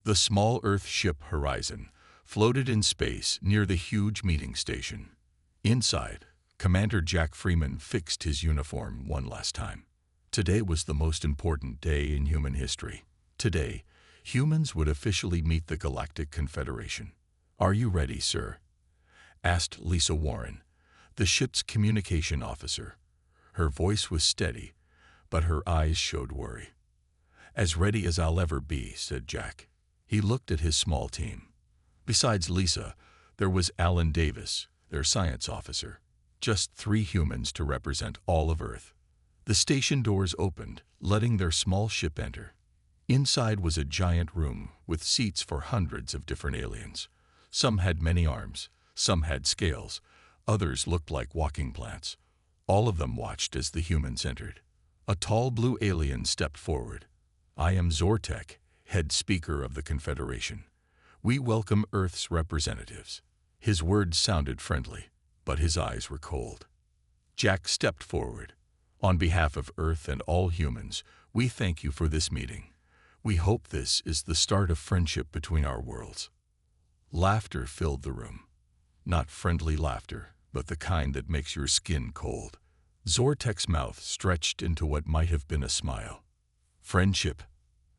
The small Earth ship Horizon floated in space near the huge meeting station. Inside, Commander Jack Freeman fixed his uniform one last time. Today was the most important day in human history. Today, humans would officially meet the Galactic Confederation. "Are you ready, sir?" asked Lisa Warren, the ship's communication officer. Her voice was steady, but her eyes showed worry. "As ready as I'll ever be," said Jack. He looked at his small team. Besides Lisa, there was Alan Davis, their science officer. Just 3 humans to represent all of Earth. The station doors opened, letting their small ship enter. Inside was a giant room with seats for hundreds of different aliens. Some had many arms, some had scales, others looked like walking plants. All of them watched as the humans entered. A tall blue alien stepped forward. "I am Zortek, head speaker of the Confederation. We welcome Earth's representatives." His words sounded friendly, but his eyes were cold. Jack stepped forward. "On behalf of Earth and all humans, we thank you for this meeting. We hope this is the start of friendship between our worlds." Laughter filled the room. Not friendly laughter, but the kind that makes your skin cold. Zortek's mouth stretched into what might have been a smile. "Friendship?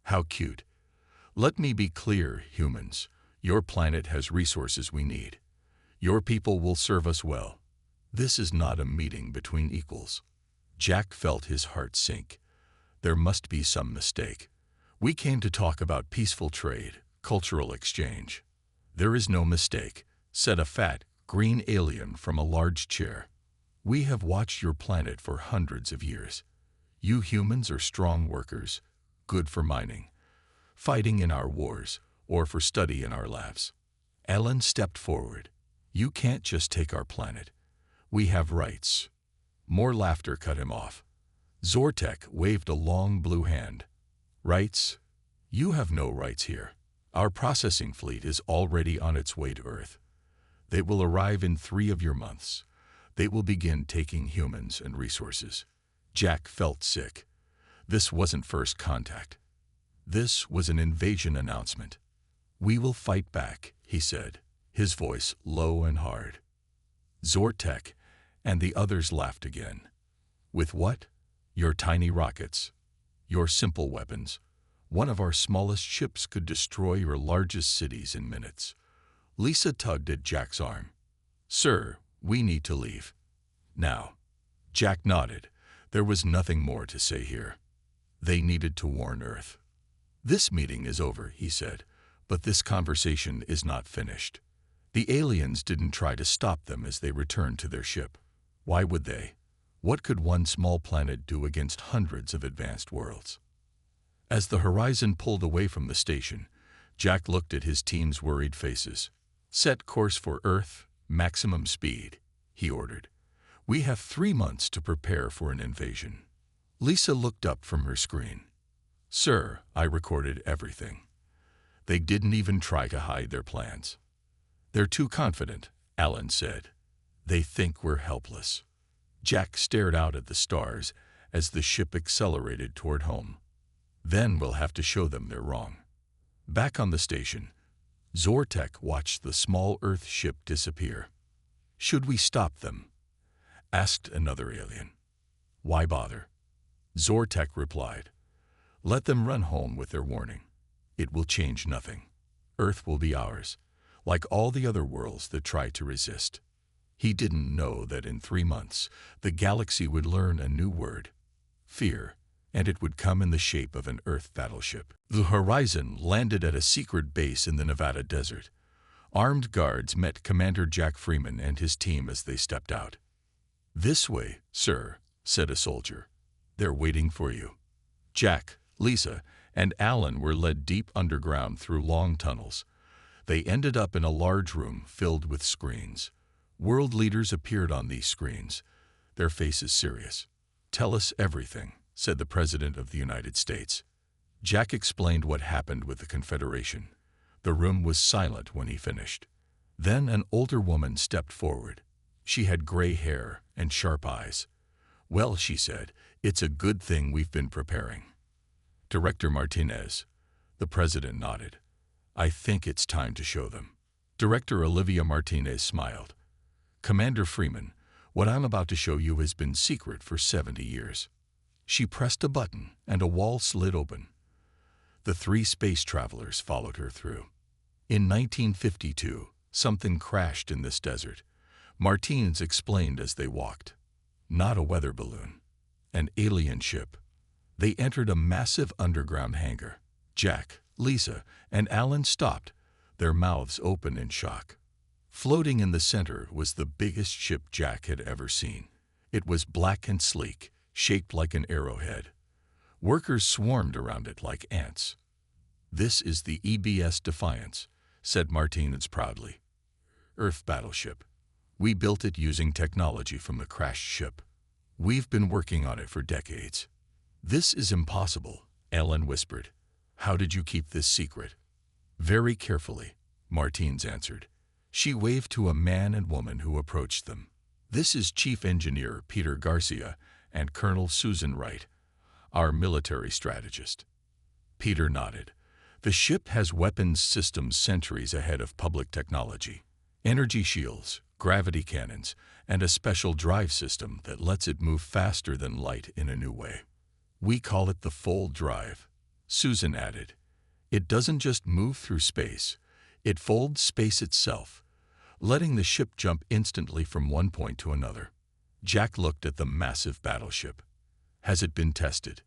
How cute. Let me be clear, humans. Your planet has resources we need. Your people will serve us well. This is not a meeting between equals." Jack felt his heart sink. There must be some mistake. "We came to talk about peaceful trade, cultural exchange." "There is no mistake," said a fat, green alien from a large chair. "We have watched your planet for hundreds of years. You humans are strong workers, good for mining, fighting in our wars, or for study in our labs." Ellen stepped forward. "You can't just take our planet. We have rights." More laughter cut him off. Zortek waved a long blue hand. "Rights? You have no rights here. Our processing fleet is already on its way to Earth. They will arrive in 3 of your months. They will begin taking humans and resources." Jack felt sick. This wasn't first contact. This was an invasion announcement. "We will fight back," he said, his voice low and hard. Zortek and the others laughed again. "With what? Your tiny rockets. Your simple weapons. One of our smallest ships could destroy your largest cities in minutes." Lisa tugged at Jack's arm. "Sir, we need to leave. Now." Jack nodded. There was nothing more to say here. They needed to warn Earth. "This meeting is over," he said, "but this conversation is not finished." The aliens didn't try to stop them as they returned to their ship. Why would they? What could one small planet do against hundreds of advanced worlds? As the Horizon pulled away from the station, Jack looked at his team's worried faces. "Set course for Earth, maximum speed," he ordered. "We have 3 months to prepare for an invasion." Lisa looked up from her screen. "Sir, I recorded everything. They didn't even try to hide their plans." "They're too confident," Alan said. "They think we're helpless." Jack stared out at the stars as the ship accelerated toward home. "Then we'll have to show them they're wrong." Back on the station, Zortek watched the small Earth ship disappear. "Should we stop them?" asked another alien. "Why bother?" Zortek replied. "Let them run home with their warning. It will change nothing. Earth will be ours, like all the other worlds that try to resist." He didn't know that in 3 months, the galaxy would learn a new word: fear, and it would come in the shape of an Earth battleship. The Horizon landed at a secret base in the Nevada desert. Armed guards met Commander Jack Freeman and his team as they stepped out. "This way, sir," said a soldier. "They're waiting for you." Jack, Lisa, and Alan were led deep underground through long tunnels. They ended up in a large room filled with screens. World leaders appeared on these screens, their faces serious. "Tell us everything," said the President of the United States. Jack explained what happened with the Confederation. The room was silent when he finished. Then an older woman stepped forward. She had gray hair and sharp eyes. "Well," she said, "it's a good thing we've been preparing." "Director Martinez." The President nodded. I think it's time to show them. Director Olivia Martinez smiled. Commander Freeman, what I'm about to show you has been secret for 70 years. She pressed a button and a wall slid open. The three space travelers followed her through. In 1952, something crashed in this desert. Martinez explained as they walked. Not a weather balloon. An alien ship. They entered a massive underground hangar. Jack, Lisa, and Alan stopped, their mouths open in shock. Floating in the center was the biggest ship Jack had ever seen. It was black and sleek, shaped like an arrowhead. Workers swarmed around it like ants. "This is the EBS Defiance," said Martinez proudly. "Earth battleship. We built it using technology from the crashed ship. We've been working on it for decades." "This is impossible," Ellen whispered. "How did you keep this secret?" "Very carefully," Martinez answered. She waved to a man and woman who approached them. "This is Chief Engineer Peter Garcia and Colonel Susan Wright, our military strategist." Peter nodded. "The ship has weapons systems centuries ahead of public technology. Energy shields, gravity cannons, and a special drive system that lets it move faster than light in a new way. We call it the fold drive." Susan added, "It doesn't just move through space, it folds space itself, letting the ship jump instantly from one point to another." Jack looked at the massive battleship. "Has it been tested?"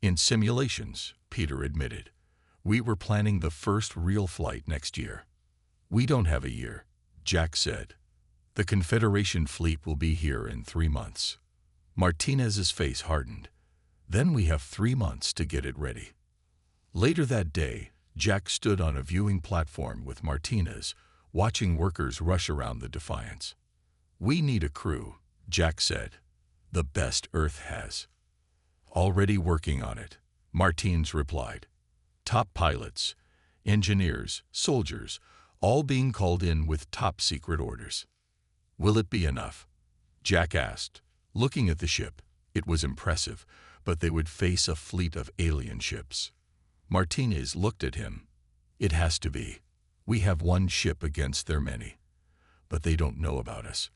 "In simulations," Peter admitted. "We were planning the first real flight next year." "We don't have a year," Jack said. "The Confederation fleet will be here in 3 months." Martinez's face hardened. "Then we have 3 months to get it ready." Later that day, Jack stood on a viewing platform with Martinez, watching workers rush around the Defiance. "We need a crew," Jack said. "The best Earth has." "Already working on it," Martinez replied. "Top pilots, engineers, soldiers, all being called in with top-secret orders." "Will it be enough?" Jack asked. Looking at the ship, it was impressive, but they would face a fleet of alien ships. Martinez looked at him. "It has to be. We have one ship against their many. But they don't know about us.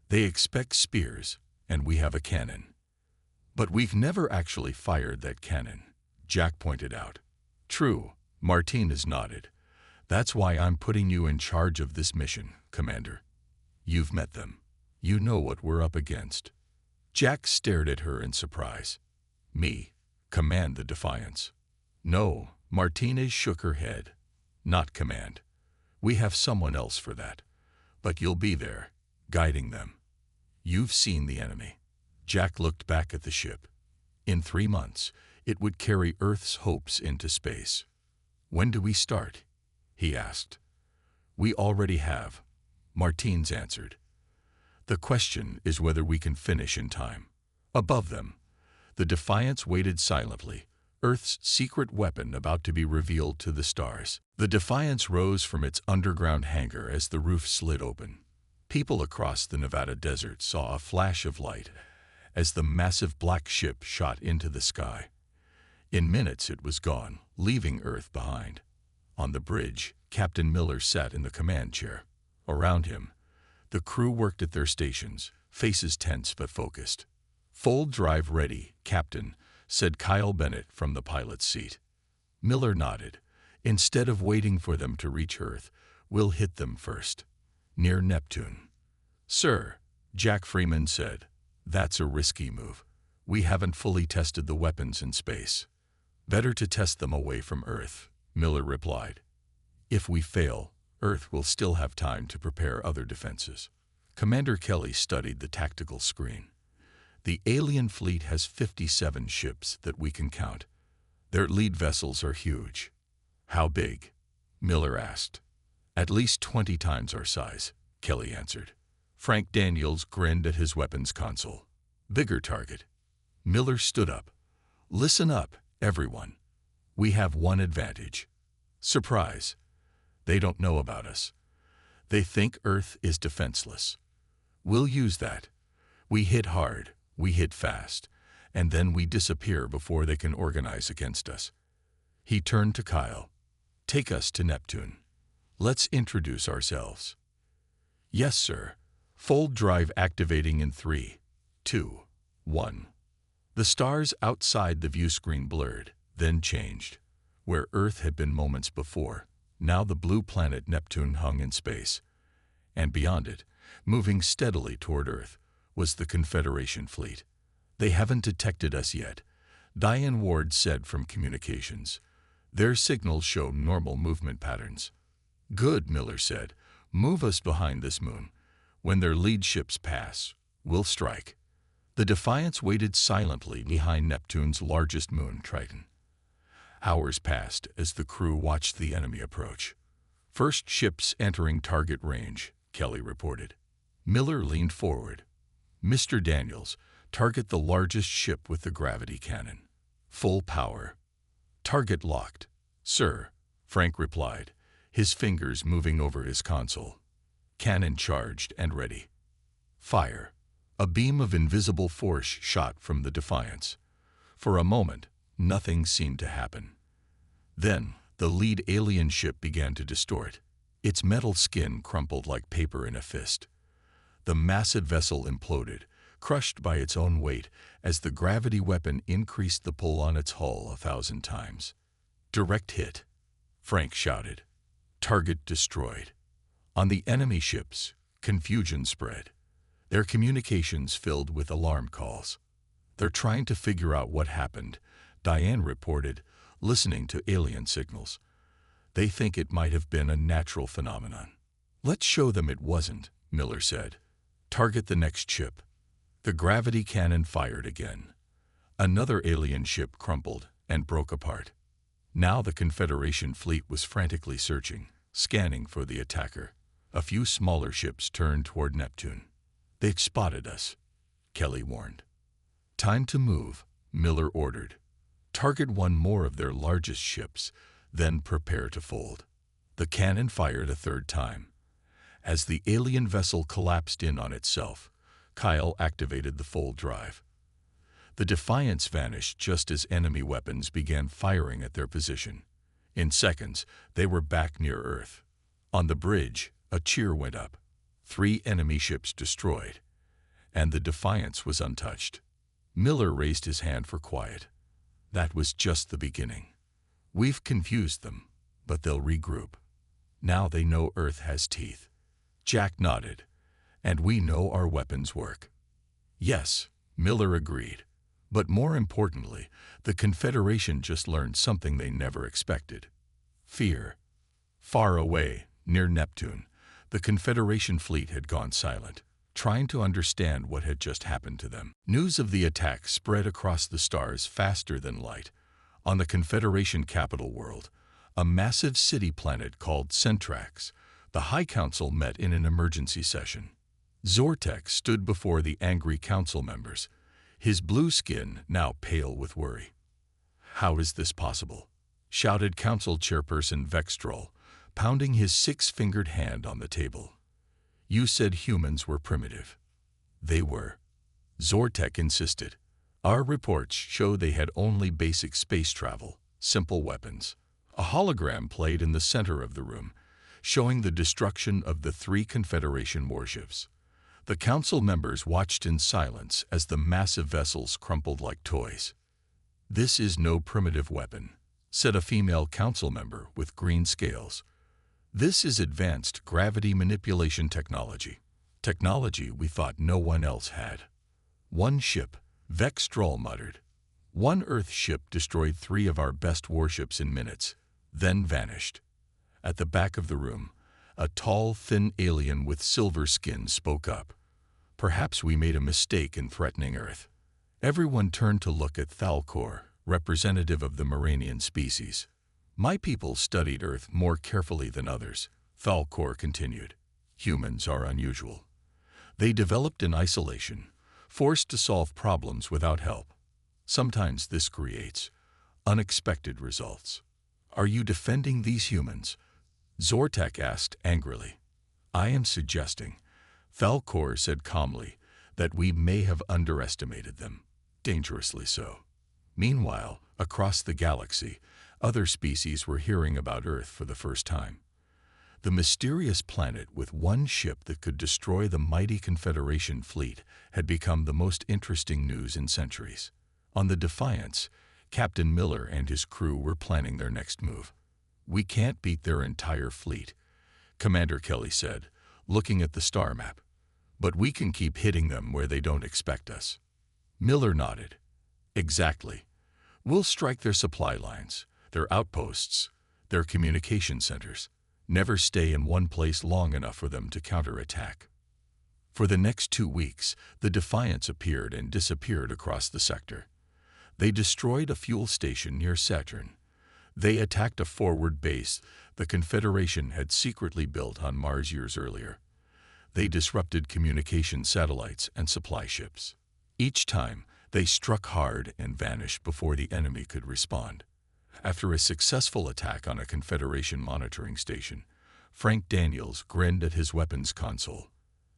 They expect spears, and we have a cannon." "But we've never actually fired that cannon," Jack pointed out. "True," Martinez nodded. "That's why I'm putting you in charge of this mission, Commander. You've met them. You know what we're up against." Jack stared at her in surprise. "Me? Command the Defiance?" "No," Martinez shook her head. "Not command. We have someone else for that. But you'll be there, guiding them. You've seen the enemy." Jack looked back at the ship. In 3 months, it would carry Earth's hopes into space. "When do we start?" he asked. "We already have," Martinez answered. "The question is whether we can finish in time." Above them, the Defiance waited silently, Earth's secret weapon about to be revealed to the stars. The Defiance rose from its underground hangar as the roof slid open. People across the Nevada desert saw a flash of light as the massive black ship shot into the sky. In minutes it was gone, leaving Earth behind. On the bridge, Captain Miller sat in the command chair. Around him, the crew worked at their stations, faces tense but focused. "Fold drive ready, Captain," said Kyle Bennett from the pilot's seat. Miller nodded. "Instead of waiting for them to reach Earth, we'll hit them first, near Neptune." "Sir," Jack Freeman said, "that's a risky move. We haven't fully tested the weapons in space." "Better to test them away from Earth," Miller replied. "If we fail, Earth will still have time to prepare other defenses." Commander Kelly studied the tactical screen. "The alien fleet has 57 ships that we can count. Their lead vessels are huge." "How big?" Miller asked. "At least 20 times our size," Kelly answered. Frank Daniels grinned at his weapons console. "Bigger target." Miller stood up. "Listen up, everyone. We have one advantage. Surprise. They don't know about us. They think Earth is defenseless. We'll use that. We hit hard, we hit fast, and then we disappear before they can organize against us." He turned to Kyle. Take us to Neptune. Let's introduce ourselves. Yes, sir. Fold drive activating in 3, 2, 1. The stars outside the view screen blurred, then changed. Where Earth had been moments before, now the blue planet Neptune hung in space. And beyond it, moving steadily toward Earth, was the Confederation fleet. They haven't detected us yet, Diane Ward said from communications. Their signals show normal movement patterns. Good, Miller said. Move us behind this moon. When their lead ships pass, we'll strike. The Defiance waited silently behind Neptune's largest moon, Triton. Hours passed as the crew watched the enemy approach. First ships entering target range, Kelly reported. Miller leaned forward. Mr. Daniels, target the largest ship with the gravity cannon. Full power. Target locked. Sir, Frank replied, his fingers moving over his console. Cannon charged and ready. Fire. A beam of invisible force shot from the Defiance. For a moment, nothing seemed to happen. Then, the lead alien ship began to distort. Its metal skin crumpled like paper in a fist. The massive vessel imploded, crushed by its own weight as the gravity weapon increased the pull on its hull 1,000 times. Direct hit, Frank shouted. Target destroyed. On the enemy ships, confusion spread. Their communications filled with alarm calls. They're trying to figure out what happened, Diane reported, listening to alien signals. They think it might have been a natural phenomenon. Let's show them it wasn't, Miller said. Target the next ship. The gravity cannon fired again. Another alien ship crumpled and broke apart. Now the Confederation fleet was frantically searching, scanning for the attacker. A few smaller ships turned toward Neptune. They've spotted us, Kelly warned. Time to move, Miller ordered. Target one more of their largest ships, then prepare to fold. The cannon fired a third time. As the alien vessel collapsed in on itself, Kyle activated the fold drive. The Defiance vanished just as enemy weapons began firing at their position. In seconds, they were back near Earth. On the bridge, a cheer went up. 3 enemy ships destroyed, and the Defiance was untouched. Miller raised his hand for quiet. That was just the beginning. We've confused them, but they'll regroup. Now they know Earth has teeth. Jack nodded. And we know our weapons work. Yes, Miller agreed. But more importantly, the Confederation just learned something they never expected. Fear. Far away, near Neptune, the Confederation fleet had gone silent, trying to understand what had just happened to them. News of the attack spread across the stars faster than light. On the Confederation capital world, a massive city planet called Centrax, the High Council met in an emergency session. Zortek stood before the angry council members, his blue skin now pale with worry. "How is this possible?" shouted Council Chairperson Vextrol, pounding his 6-fingered hand on the table. "You said humans were primitive." "They were," Zortek insisted. "Our reports show they had only basic space travel, simple weapons." A hologram played in the center of the room, showing the destruction of the 3 Confederation warships. The council members watched in silence as the massive vessels crumpled like toys. "This is no primitive weapon," said a female council member with green scales. "This is advanced gravity manipulation technology. Technology we thought no one else had." "One ship," Vextrol muttered. "One Earth ship destroyed 3 of our best warships in minutes, then vanished." At the back of the room, a tall, thin alien with silver skin spoke up. "Perhaps we made a mistake in threatening Earth." Everyone turned to look at Thalcor, representative of the Moranian species. "My people studied Earth more carefully than others," Thalcor continued. "Humans are unusual. They developed in isolation, forced to solve problems without help. Sometimes this creates unexpected results." "Are you defending these humans?" Zortek asked angrily. "I am suggesting," Thalcor said calmly, "that we may have underestimated them, dangerously so." Meanwhile, across the galaxy, Other species were hearing about Earth for the first time. The mysterious planet with one ship that could destroy the mighty Confederation fleet had become the most interesting news in centuries. On the Defiance, Captain Miller and his crew were planning their next move. "We can't beat their entire fleet," Commander Kelly said, looking at the star map. "But we can keep hitting them where they don't expect us." Miller nodded. "Exactly. We'll strike their supply lines, their outposts, their communication centers. Never stay in one place long enough for them to counterattack." For the next 2 weeks, the Defiance appeared and disappeared across the sector. They destroyed a fuel station near Saturn. They attacked a forward base the Confederation had secretly built on Mars years earlier. They disrupted communication satellites and supply ships. Each time, they struck hard and vanished before the enemy could respond. After a successful attack on a Confederation monitoring station, Frank Daniels grinned at his weapons console.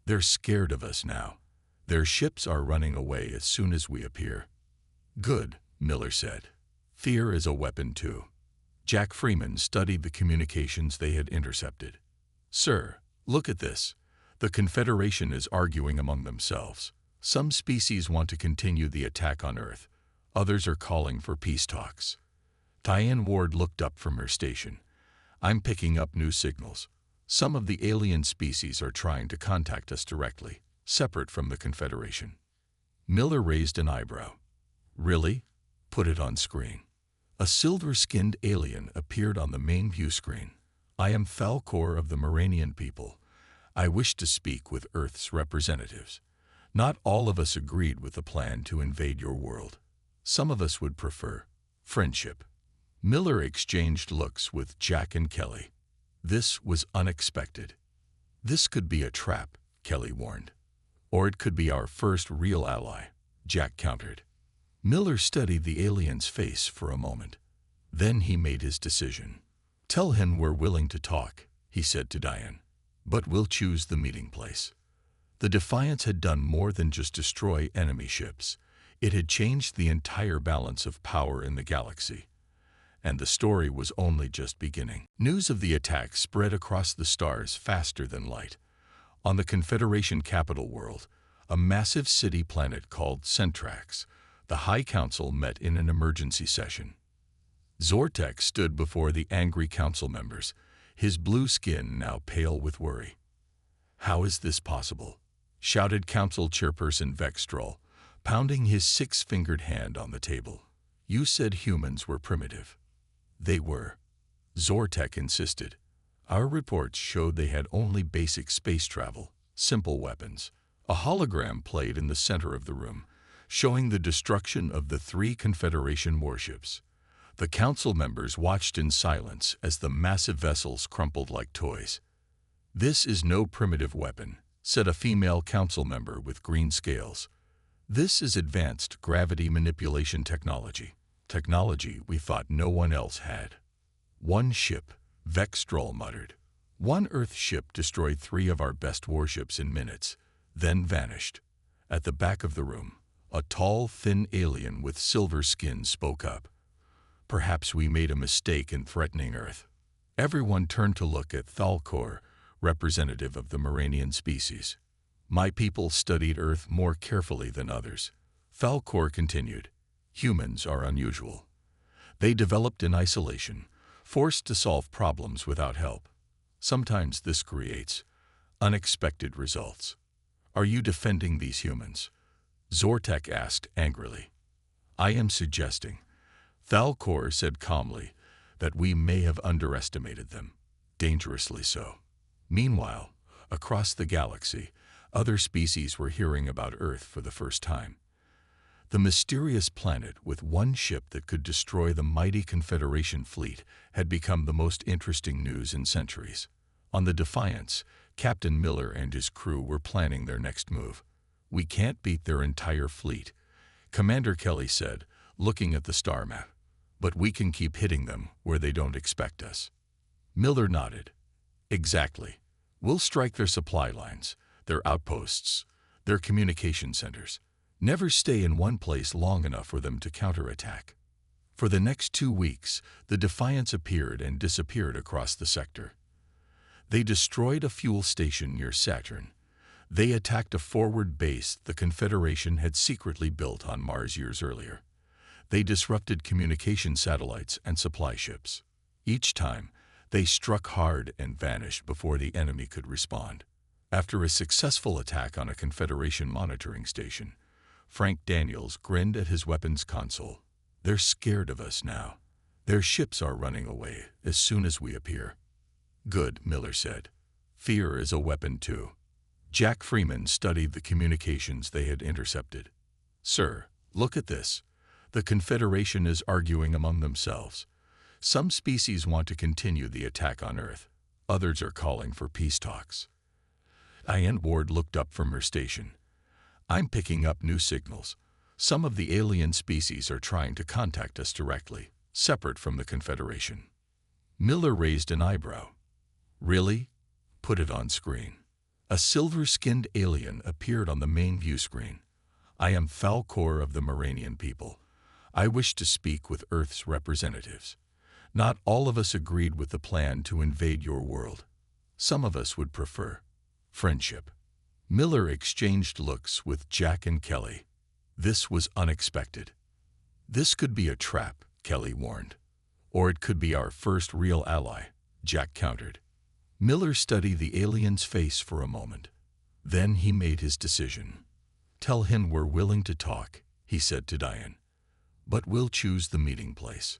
"They're scared of us now. Their ships are running away as soon as we appear." "Good," Miller said. "Fear is a weapon too." Jack Freeman studied the communications they had intercepted. "Sir, look at this. The Confederation is arguing among themselves. Some species want to continue the attack on Earth. Others are calling for peace talks." Diane Ward looked up from her station. "I'm picking up new signals. Some of the alien species are trying to contact us directly, separate from the Confederation." Miller raised an eyebrow. "Really? Put it on screen." A silver-skinned alien appeared on the main view screen. "I am Falcor of the Moranian people. I wish to speak with Earth's representatives. Not all of us agreed with the plan to invade your world. Some of us would prefer friendship." Miller exchanged looks with Jack and Kelly. This was unexpected. "This could be a trap," Kelly warned. "Or it could be our first real ally," Jack countered. Miller studied the alien's face for a moment. Then he made his decision. "Tell him we're willing to talk," he said to Diane. "But we'll choose the meeting place." The Defiance had done more than just destroy enemy ships. It had changed the entire balance of power in the galaxy. And the story was only just beginning. News of the attack spread across the stars faster than light. On the Confederation capital world, a massive city planet called Centrax, the High Council met in an emergency session. Zortek stood before the angry council members, his blue skin now pale with worry. "How is this possible?" shouted Council Chairperson Vextrol, pounding his six-fingered hand on the table. "You said humans were primitive." "They were," Zortek insisted. "Our reports showed they had only basic space travel, simple weapons." A hologram played in the center of the room, showing the destruction of the 3 Confederation warships. The council members watched in silence as the massive vessels crumpled like toys. "This is no primitive weapon," said a female council member with green scales. "This is advanced gravity manipulation technology. Technology we thought no one else had." "One ship," Vextrol muttered. "One Earth ship destroyed 3 of our best warships in minutes, then vanished." At the back of the room, a tall, thin alien with silver skin spoke up. "Perhaps we made a mistake in threatening Earth." Everyone turned to look at Thalcor, representative of the Moranian species. "My people studied Earth more carefully than others." Falcor continued. "Humans are unusual. They developed in isolation, forced to solve problems without help. Sometimes this creates unexpected results." "Are you defending these humans?" Zortek asked angrily. "I am suggesting," Thalcor said calmly, "that we may have underestimated them, dangerously so." Meanwhile, across the galaxy, other species were hearing about Earth for the first time. The mysterious planet with one ship that could destroy the mighty Confederation fleet had become the most interesting news in centuries. On the Defiance, Captain Miller and his crew were planning their next move. "We can't beat their entire fleet," Commander Kelly said, looking at the star map. "But we can keep hitting them where they don't expect us." Miller nodded. "Exactly. We'll strike their supply lines, their outposts, their communication centers. Never stay in one place long enough for them to counterattack." For the next 2 weeks, the Defiance appeared and disappeared across the sector. They destroyed a fuel station near Saturn. They attacked a forward base the Confederation had secretly built on Mars years earlier. They disrupted communication satellites and supply ships. Each time, they struck hard and vanished before the enemy could respond. After a successful attack on a Confederation monitoring station, Frank Daniels grinned at his weapons console. "They're scared of us now. Their ships are running away as soon as we appear." "Good," Miller said. "Fear is a weapon too." Jack Freeman studied the communications they had intercepted. "Sir, look at this. The Confederation is arguing among themselves. Some species want to continue the attack on Earth. Others are calling for peace talks." Diane Ward looked up from her station. "I'm picking up new signals. Some of the alien species are trying to contact us directly, separate from the Confederation." Miller raised an eyebrow. "Really? Put it on screen." A silver-skinned alien appeared on the main view screen. "I am Falcor of the Moranian people. I wish to speak with Earth's representatives. Not all of us agreed with the plan to invade your world. Some of us would prefer friendship." Miller exchanged looks with Jack and Kelly. This was unexpected. "This could be a trap," Kelly warned. "Or it could be our first real ally," Jack countered. Miller studied the alien's face for a moment. Then he made his decision. "Tell him we're willing to talk," he said to Diane. "But we'll choose the meeting place."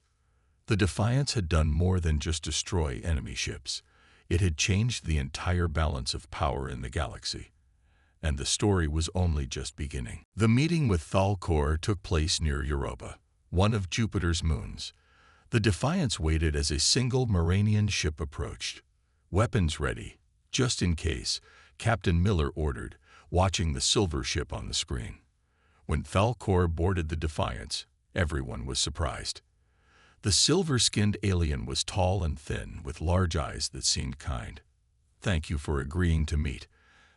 The Defiance had done more than just destroy enemy ships. It had changed the entire balance of power in the galaxy. And the story was only just beginning. The meeting with Falcor took place near Europa, one of Jupiter's moons. The Defiance waited as a single Moranian ship approached. "Weapons ready, just in case," Captain Miller ordered, watching the silver ship on the screen. When Falcor boarded the Defiance, everyone was surprised. The silver-skinned alien was tall and thin, with large eyes that seemed kind. "Thank you for agreeing to meet,"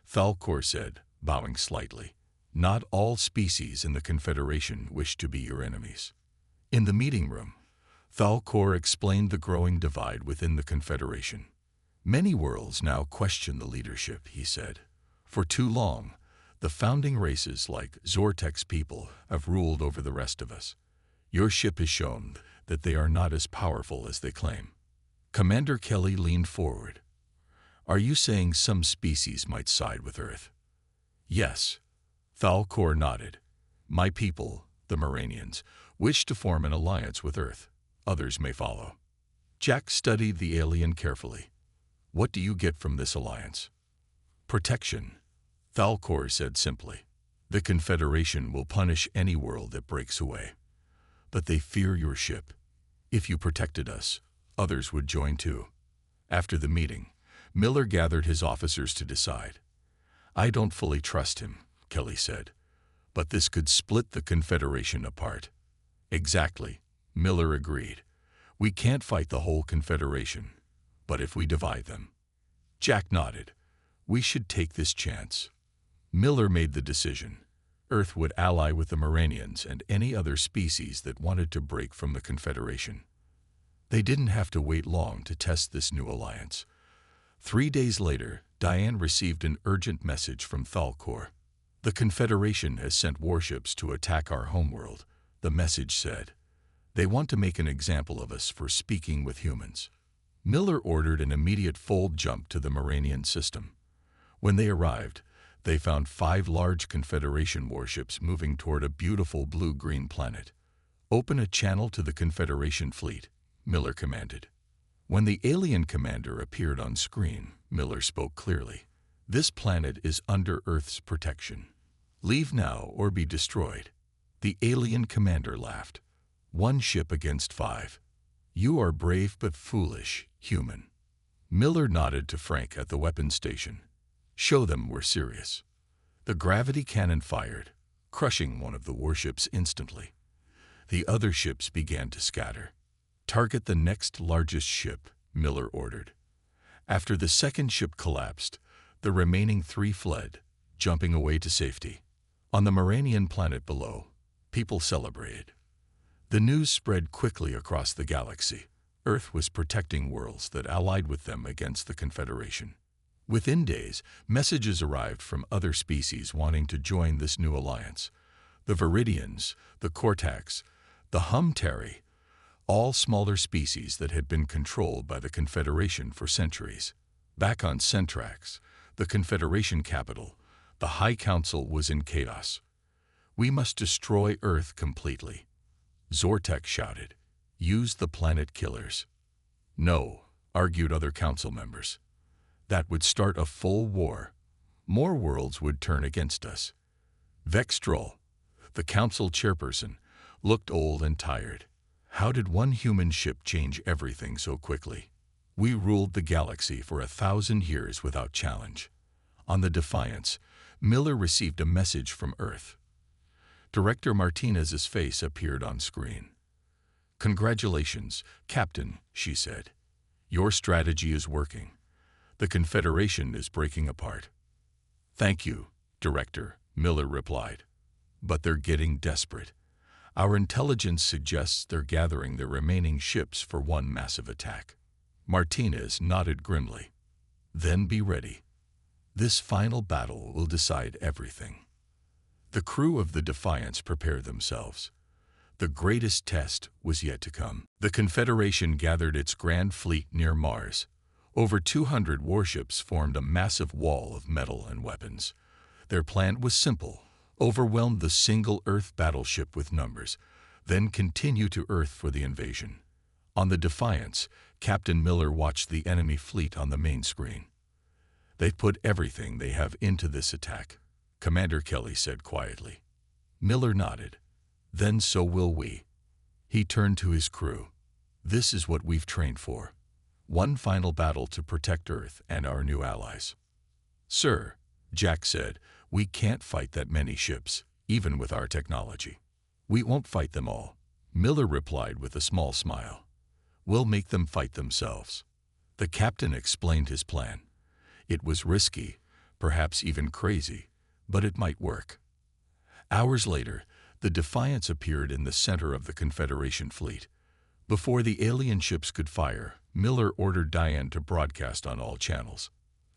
Falcor said, bowing slightly. "Not all species in the Confederation wish to be your enemies." In the meeting room, Falcor explained the growing divide within the Confederation. "Many worlds now question the leadership," he said. "For too long, the founding races like Zortek's people have ruled over the rest of us. Your ship has shown that they are not as powerful as they claim." Commander Kelly leaned forward. "Are you saying some species might side with Earth?" "Yes." Falcor nodded. "My people, the Moranians, wish to form an alliance with Earth. Others may follow." Jack studied the alien carefully. "What do you get from this alliance?" "Protection," Falcor said simply. "The Confederation will punish any world that breaks away. But they fear your ship. If you protected us, others would join too." After the meeting, Miller gathered his officers to decide. "I don't fully trust him," Kelly said. "But this could split the Confederation apart." "Exactly," Miller agreed. "We can't fight the whole Confederation. But if we divide them." Jack nodded. "We should take this chance." Miller made the decision. Earth would ally with the Moranians and any other species that wanted to break from the Confederation. They didn't have to wait long to test this new alliance. 3 days later, Diane received an urgent message from Falcor. "The Confederation has sent warships to attack our homeworld," the message said. "They want to make an example of us for speaking with humans." Miller ordered an immediate fold jump to the Moranian system. When they arrived, they found 5 large Confederation warships moving toward a beautiful blue-green planet. "Open a channel to the Confederation fleet," Miller commanded. When the alien commander appeared on screen, Miller spoke clearly. "This planet is under Earth's protection. Leave now or be destroyed." The alien commander laughed. "1 ship against 5. You are brave but foolish, human." Miller nodded to Frank at the weapons station. "Show them we're serious." The gravity cannon fired, crushing one of the warships instantly. The other ships began to scatter. "Target the next largest ship," Miller ordered. After the second ship collapsed, the remaining 3 fled, jumping away to safety. On the Moranian planet below, people celebrated. The news spread quickly across the galaxy. Earth was protecting worlds that allied with them against the Confederation. Within days, messages arrived from other species wanting to join this new alliance. The Viridians, the Cortax, the Humteri, all smaller species that had been controlled by the Confederation for centuries. Back on Centrax, the Confederation capital, the High Council was in chaos. "We must destroy Earth completely," Zortek shouted. "Use the planet killers." "No," argued other council members. "That would start a full war. More worlds would turn against us." Vextrol, the council chairperson, looked old and tired. "How did one human ship change everything so quickly? We ruled the galaxy for 1,000 years without challenge." On the Defiance, Miller received a message from Earth. Director Martinez's face appeared on screen. "Congratulations, Captain," she said. "Your strategy is working. The Confederation is breaking apart." "Thank you, Director," Miller replied. "But they're getting desperate. Our intelligence suggests they're gathering their remaining ships for one massive attack." Martinez nodded grimly. "Then be ready. This final battle will decide everything." The crew of the Defiance prepared themselves. The greatest test was yet to come. The Confederation gathered its grand fleet near Mars. Over 200 warships formed a massive wall of metal and weapons. Their plan was simple: overwhelm the single Earth battleship with numbers, then continue to Earth for the invasion. On the Defiance, Captain Miller watched the enemy fleet on the main screen. "They've put everything they have into this attack," Commander Kelly said quietly. Miller nodded. "Then so will we." He turned to his crew. "This is what we've trained for. One final battle to protect Earth and our new allies." "Sir," Jack said, "we can't fight that many ships, even with our technology." "We won't fight them all," Miller replied with a small smile. "We'll make them fight themselves." The captain explained his plan. It was risky, perhaps even crazy, but it might work. Hours later, the Defiance appeared in the center of the Confederation fleet. Before the alien ships could fire, Miller ordered Diane to broadcast on all channels.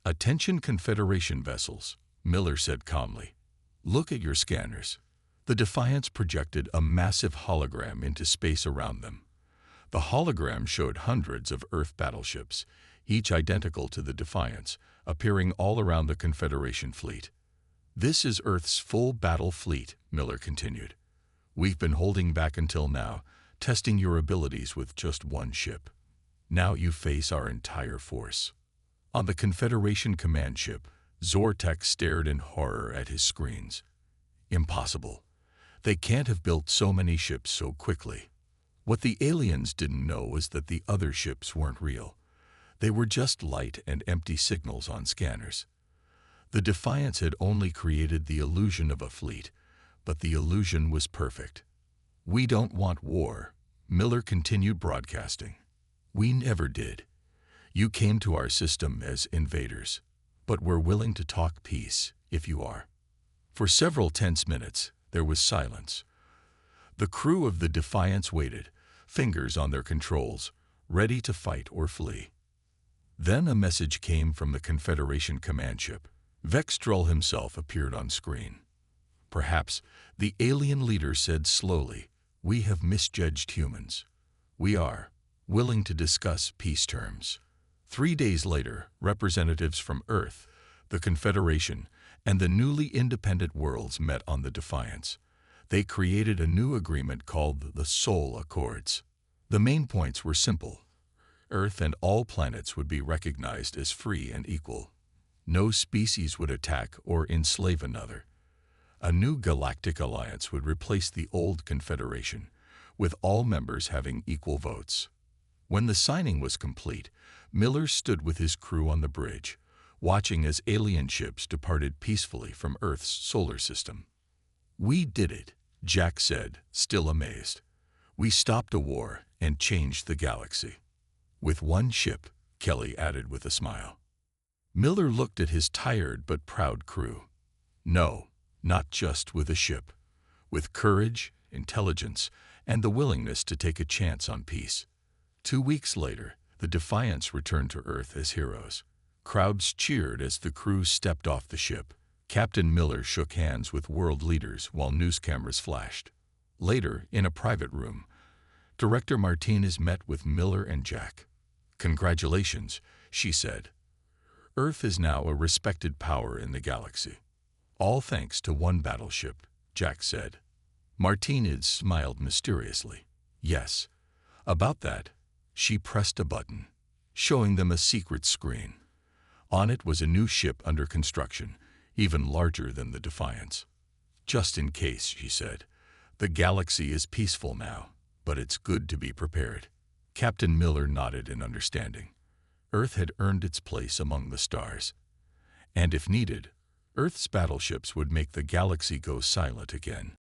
"Attention Confederation vessels," Miller said calmly. "Look at your scanners." The Defiance projected a massive hologram into space around them. The hologram showed hundreds of Earth battleships, each identical to the Defiance, appearing all around the Confederation fleet. "This is Earth's full battle fleet," Miller continued. "We've been holding back until now, testing your abilities with just one ship. Now you face our entire force." On the Confederation command ship, Zortek stared in horror at his screens. "Impossible. They can't have built so many ships so quickly." What the aliens didn't know was that the other ships weren't real. They were just light and empty signals on scanners. The Defiance had only created the illusion of a fleet, but the illusion was perfect. "We don't want war," Miller continued broadcasting. "We never did. You came to our system as invaders, but we're willing to talk peace if you are." For several tense minutes, there was silence. The crew of the Defiance waited, fingers on their controls, ready to fight or flee. Then a message came from the Confederation command ship. Vextrol himself appeared on screen. Perhaps, the alien leader said slowly, "We have misjudged humans. We are willing to discuss peace terms." 3 days later, representatives from Earth, the Confederation, and the newly independent worlds met on the Defiance. They created a new agreement called the Soul Accords. The main points were simple. Earth and all planets would be recognized as free and equal. No species would attack or enslave another. A new galactic alliance would replace the old Confederation, with all members having equal votes. When the signing was complete, Miller stood with his crew on the bridge, watching as alien ships departed peacefully from Earth's solar system. "We did it," Jack said, still amazed. "We stopped a war and changed the galaxy." "With one ship," Kelly added with a smile. Miller looked at his tired but proud crew. "No, not just with a ship. With courage, intelligence, and the willingness to take a chance on peace. 2 weeks later, the Defiance returned to Earth as heroes. Crowds cheered as the crew stepped off the ship. Captain Miller shook hands with world leaders while news cameras flashed. Later, in a private room, Director Martinez met with Miller and Jack. "Congratulations," she said. "Earth is now a respected power in the galaxy." "All thanks to one battleship," Jack said. Martinez smiled mysteriously. "Yes, about that." She pressed a button, showing them a secret screen. On it was a new ship under construction, even larger than the Defiance. "Just in case," she said. "The galaxy is peaceful now, but it's good to be prepared." Captain Miller nodded in understanding. Earth had earned its place among the stars. And if needed, Earth's battleships would make the galaxy go silent again.